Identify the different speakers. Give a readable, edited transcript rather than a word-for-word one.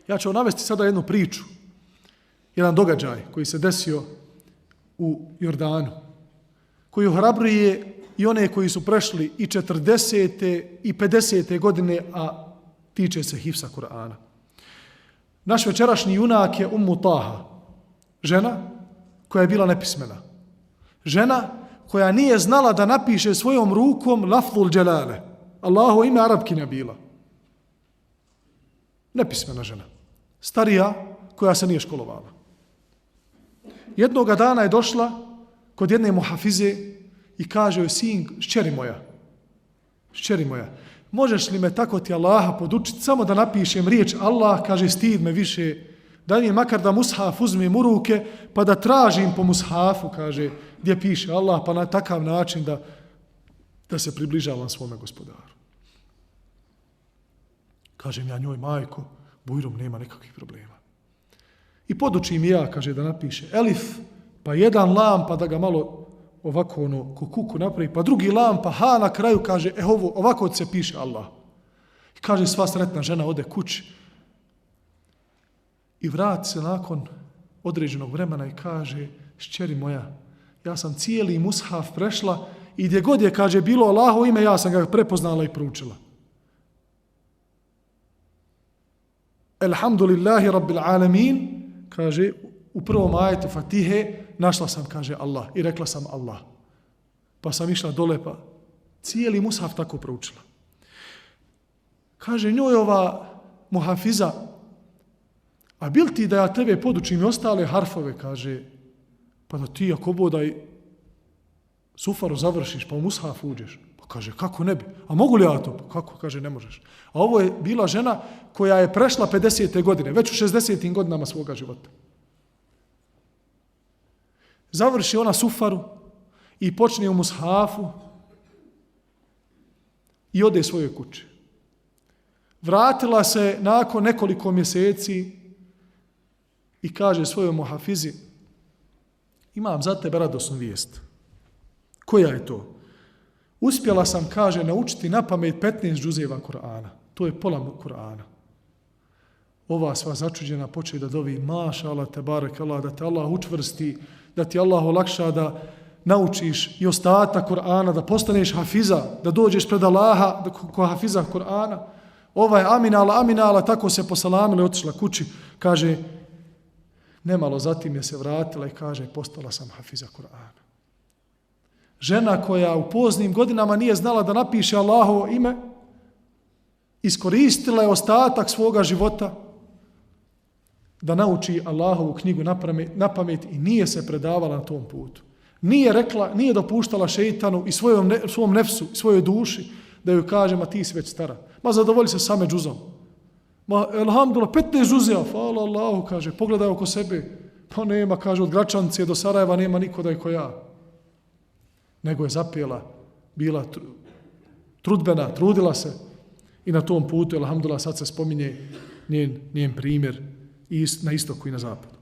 Speaker 1: Ja ću vam navesti sada jednu priču, jedan događaj koji se desio u Jordanu, koji ohrabruje i one koji su prešli i 40. i 50. godine, a tiče se hifsa Kur'ana. Naš večerašnji junak je Ummu Taha, žena koja je bila nepismena. Žena koja nije znala da napiše svojom rukom lafzul dželale. Allahovo ime Arapkinja bila. Nepismena žena. Starija koja se nije školovala. Jednoga dana je došla kod jedne muhafize i kaže joj, sin, šćeri moja, možeš li me tako ti Allaha podučiti samo da napišem riječ Allah, kaže, stid me više, daj mi makar da mushaf uzmem u ruke, pa da tražim po mushafu, kaže, gdje piše Allah, pa na takav način da se približavam svome gospodaru. Kažem ja njoj, majko, bujrum, nema nikakvih problema. I podučim ja, kaže, da napiše elif, pa jedan lam, pa da ga malo ovako ko kuku napravi, pa drugi lam, pa ha na kraju, kaže, ovako se piše Allah. I kaže, sva sretna žena ode kući i vrati se nakon određenog vremena i kaže, šćeri moja, ja sam cijeli mushaf prešla i gdje god je, kaže, bilo Allahovo ime, ja sam ga prepoznala i proučila. Elhamdulillahi rabbil alamin, kaže, u prvom ajetu Fatihe našla sam, kaže, Allah, i rekla sam Allah. Pa sam išla dole, pa cijeli mushaf tako proučila. Kaže njoj ova muhafiza, a bil ti da ja tebe podučim i ostale harfove, kaže, pa da ti ako bodaj sufaru završiš, pa u mushaf uđeš. Pa kaže, kako ne bi? A mogu li ja to? Pa kako? Kaže, ne možeš. A ovo je bila žena koja je prešla 50. godine, već u 60. godinama svoga života. Završi ona sufaru i počne u mushafu i ode svojoj kući. Vratila se nakon nekoliko mjeseci i kaže svojoj muhafizi, imam za tebe radosnu vijest. Koja je to? Uspjela sam, kaže, naučiti na pamet 15 džuzeva Kur'ana. To je pola Kur'ana. Ova sva začuđena počne da dovi, maša Allah, te barek Allah, da te Allah učvrsti, da ti Allah olakša da naučiš i ostatak Kur'ana, da postaneš hafiza, da dođeš pred Allaha ko hafiza Kur'ana. Ova je aminala, tako se posalamila i otišla kući. Kaže, nemalo zatim je se vratila i kaže, postala sam hafiza Kur'ana. Žena koja u poznim godinama nije znala da napiše Allahovo ime, iskoristila je ostatak svoga života da nauči Allahovu knjigu na pamet i nije se predavala na tom putu. Nije rekla, nije dopuštala šeitanu i svom nefsu, svojoj duši da joj kaže, ma ti si već stara. Ma zadovolji se same džuzom. Ma elhamdulillah, 15 džuzeva, hvala Allahu, kaže, pogledaj oko sebe. Pa nema, kaže, od Gračanice do Sarajeva nema niko da je ko ja. Nego je zapela, bila trudbena, trudila se i na tom putu, elhamdulillah, sad se spominje njen primjer i na istoku i na zapadu.